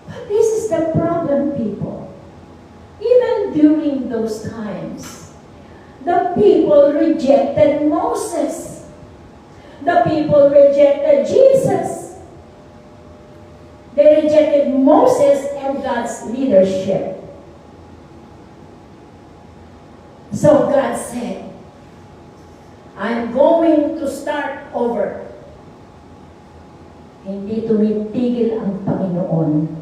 But this is the problem, people. Even during those times, the people rejected Moses. The people rejected Jesus. They rejected Moses and God's leadership. So God said, I'm going to start over. Hindi tumitigil ang Panginoon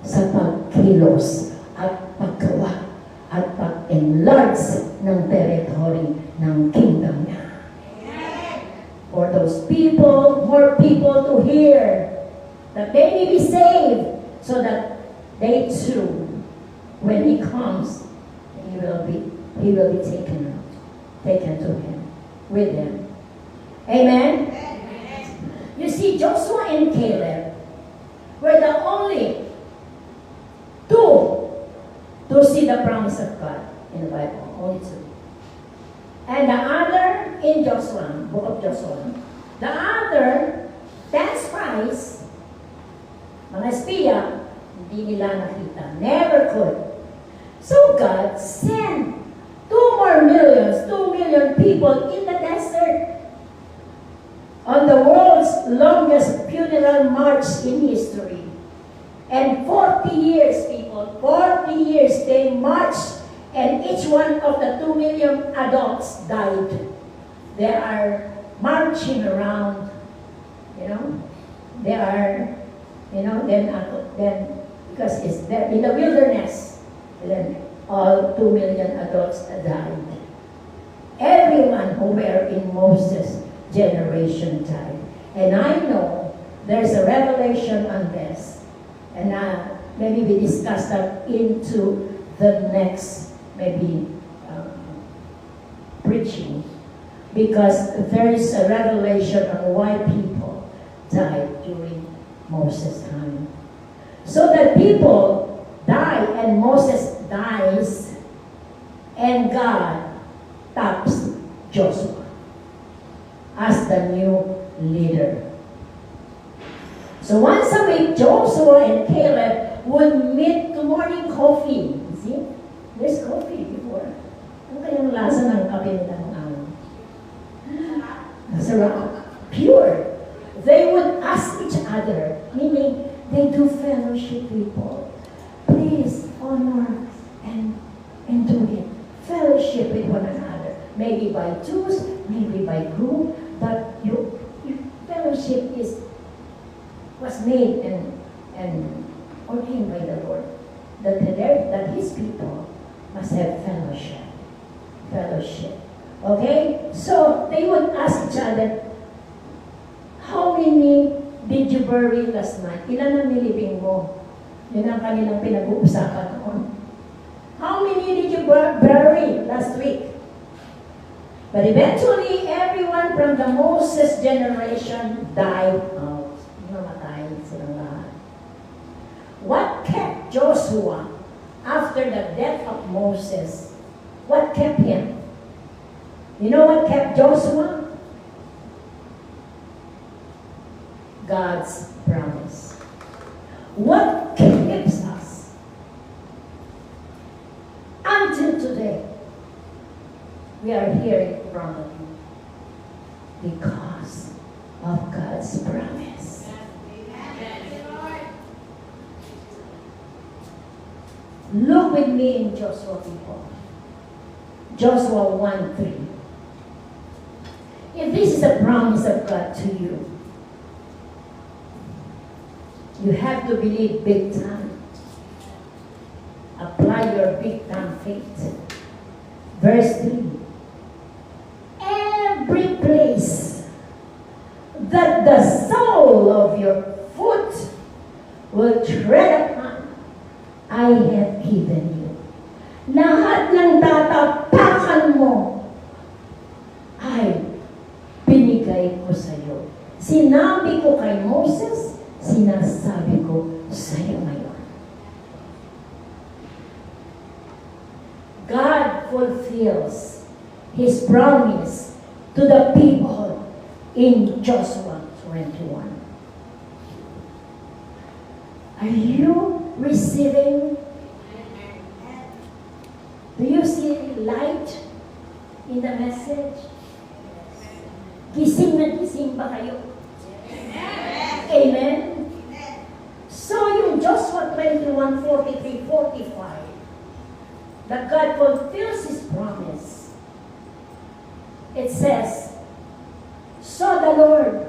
sa pagkilos at paggawa at pag-enlarge ng territory ng kingdom niya. For those people, more people to hear that they may be saved so that they too, when He comes, He will be taken to Him, with them. Amen? You see, Joshua and Caleb were the only two to see the promise of God in the Bible. Only two. And the other in Joshua, book of Joshua. The other, 10 spies, mga espiya, hindi nila nakita. Never could. So God sent 2 million people in the desert on the world's longest funeral march in history. And 40 years, people, 40 years they marched, and each one of the 2 million adults died. They are marching around, then because it's there in the wilderness, then all 2 million adults died. Everyone who were in Moses' generation died. And I know there's a revelation on this. And maybe we discuss that into the next, preaching. Because there is a revelation on why people died during Moses' time. So that people die and Moses dies and God taps Joshua as the new leader. So once a week, Joshua and Caleb would meet to morning coffee. You see? There's coffee before. Ano kayang lasa ng kape nila ng araw? Masarap. Pure. They would ask each other, meaning they do fellowship people. Please honor and do it. Fellowship with one another. Maybe by twos, maybe by group, but your fellowship was made and ordained by the Lord. That His people must have fellowship. Okay? So they would ask each other, how many did you bury last night? Ilan ang nilibing mo? Yun ang kanilang pinag-uusapan noon. How many did you bury last week? But eventually, everyone from the Moses generation died out. Namatay silang lahat. What kept Joshua after the death of Moses? What kept him? You know what kept Joshua? God's promise. What keeps us until today? We are here in front of you because of God's promise. Look with me in Joshua, people. Joshua 1:3. If this is a promise of God to you, you have to believe big time. Apply your big time faith. Verse 3. Every place that the sole of your foot will tread upon, I have given you. Lahat ng tatapakan mo ay binigay ko sa iyo. Sinabi ko kay Moses, sinasabi ko sa iyo ngayon. God fulfills His promise to the people in Joshua 21. Are you receiving? Do you see light in the message? Gising na gising ba kayo? Amen? So yung Joshua 21:43-45, that God fulfills His promise. It says, so the Lord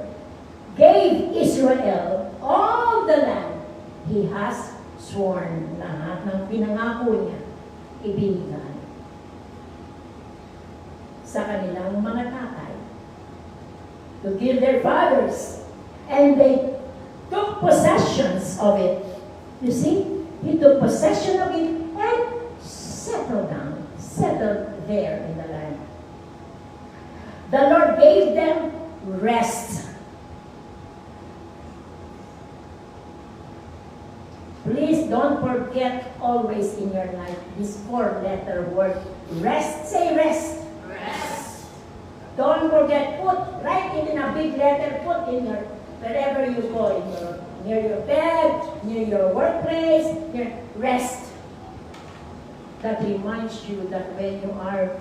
gave Israel all the land He has sworn. Lahat ng pinangako niya, ibinigay sa kanilang mga tatay to give their fathers, and they took possessions of it. You see, He took possession of it and settled there in the land. The Lord gave them rest. Please don't forget always in your life this 4-letter word, rest. Say rest. Rest. Don't forget, write it in a big letter, put in your, wherever you go, near your bed, near your workplace, rest. That reminds you that when you are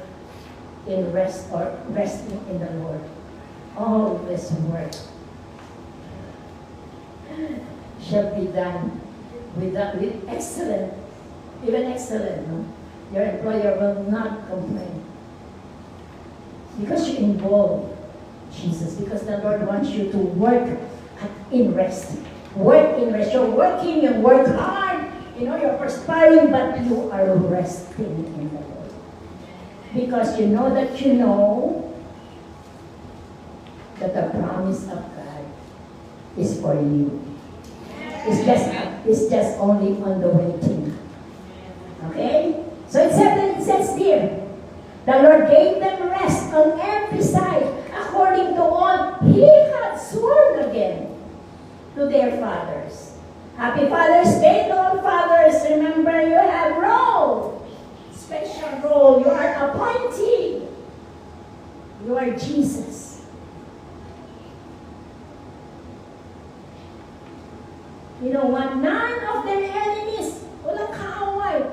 in rest or resting in the Lord, all this work shall be done with excellent, even excellent. No? Your employer will not complain. Because you involve Jesus, because the Lord wants you to work in rest. Work in rest. You're working, you work hard, you're perspiring, but you are resting in the Lord. Because you know that the promise of God is for you. It's just only on the waiting. Okay? So it says here, the Lord gave them rest on every side, according to all He had sworn again to their fathers. Happy Father's Day to all fathers. Remember, you have role, special role. You are appointed. You are Jesus. You know what? None of their enemies, walang kaaway,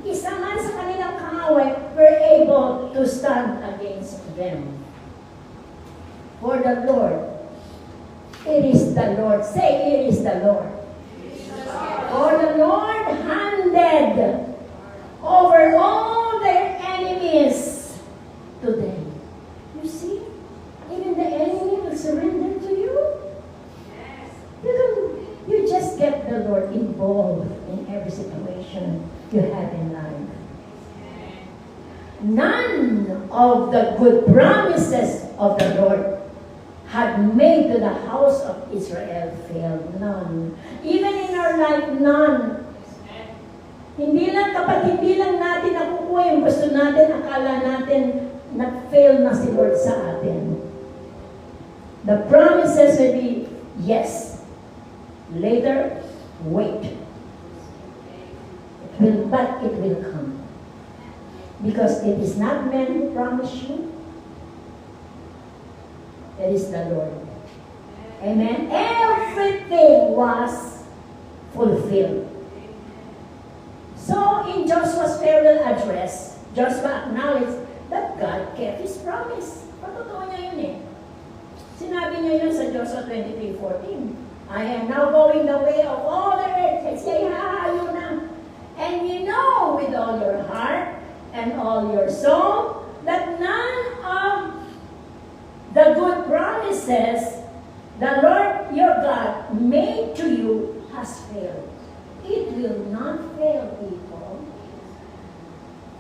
isa man sa kanilang kaaway, were able to stand against them. For the Lord, it is the Lord. Say, it is the Lord. For the Lord handed over all their enemies to them. You see? Even the enemy will surrender to you. You just get the Lord involved in every situation you have in life. None of the good promises of the Lord had made to the house of Israel failed. None. Even in our life, none. Hindi lang natin nakukuha yung gusto natin, akala natin nag-fail na si Lord sa atin. The promises will be yes. Later, wait. But it will come. Because it is not men who promise you. It is the Lord. Amen. Everything was fulfilled. So, in Joshua's farewell address, Joshua acknowledged that God kept His promise. Patotoo niya yun eh. Sinabi niya yun sa Joshua 23:14. I am now going the way of all the earth. Say, yun na. And you know with all your heart and all your soul that none of the good promises the Lord your God made to you has failed. It will not fail, people.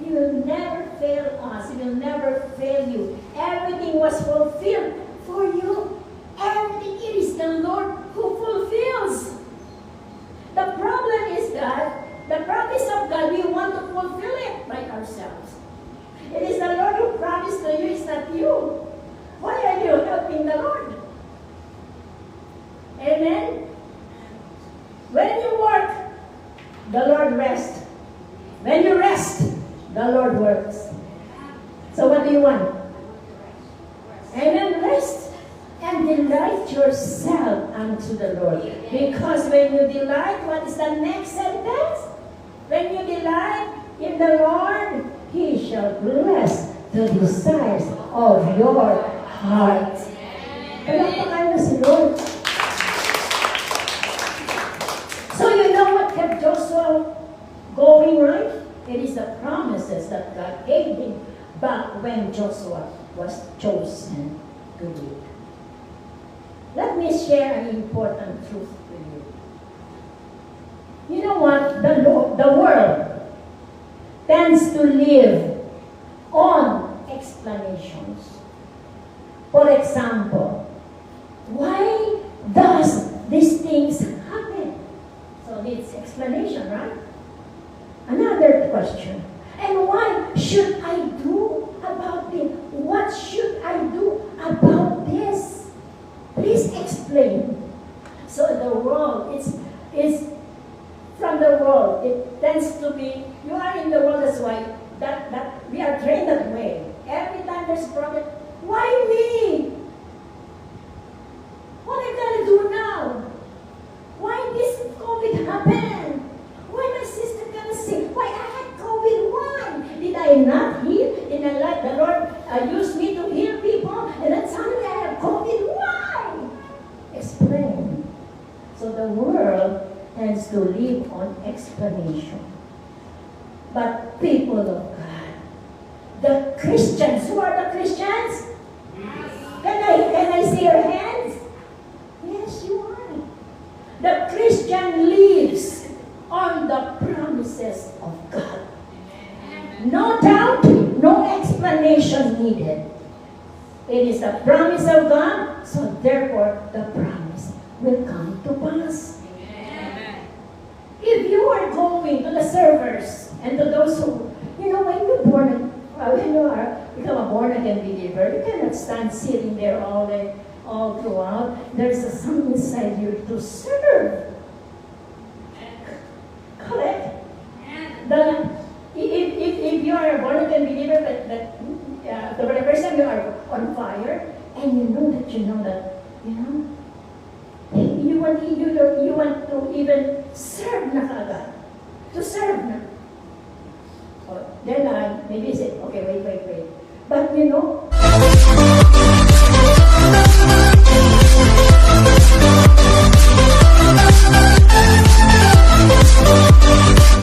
He will never fail us. He will never fail you. Everything was fulfilled for you. Everything, it is the Lord who fulfills. The problem is that the promise of God, we want to fulfill it by ourselves. It is the Lord who promised to you, it's not you. Why are you helping the Lord? Amen? When you work, the Lord rests. When you rest, the Lord works. So what do you want? Amen? Rest and delight yourself unto the Lord. Because when you delight, what is the next sentence? When you delight in the Lord, He shall bless the desires of your heart. Palakpakan mo si Lord. So you know what kept Joshua going right? It is the promises that God gave him back when Joshua was chosen to lead. Let me share an important truth with you. You know what? The world tends to live on explanations. For example, why does these things happen? So it's explanation, right? Another question. And what should I do about it? What should I do about this? Please explain. So the world is from the world. It tends to be, you are in the world, that's why that we are trained that way. Every time there's a problem, why me? What am I gonna do now? Why this COVID happened? Why my sister gonna sick? Why I had COVID? Why? Did I not heal? Did I let the Lord use me to heal people? And then suddenly I have COVID? Why? Explain. So the world tends to live on explanation. But people of God, the Christians, who are the Christians? Can I see your hands? Yes, you are. The Christian lives on the promises of God. No doubt, no explanation needed. It is the promise of God, so therefore the promise will come to pass. Amen. If you are going to the servers and to those who, when you're born, when you are become a born-again believer, you cannot stand sitting there all throughout. There's something inside you to serve. Correct? If you are a born-again believer, the very first time you are on fire, and you know that you want to even serve na kagad. To serve na. Then maybe say, okay, wait. But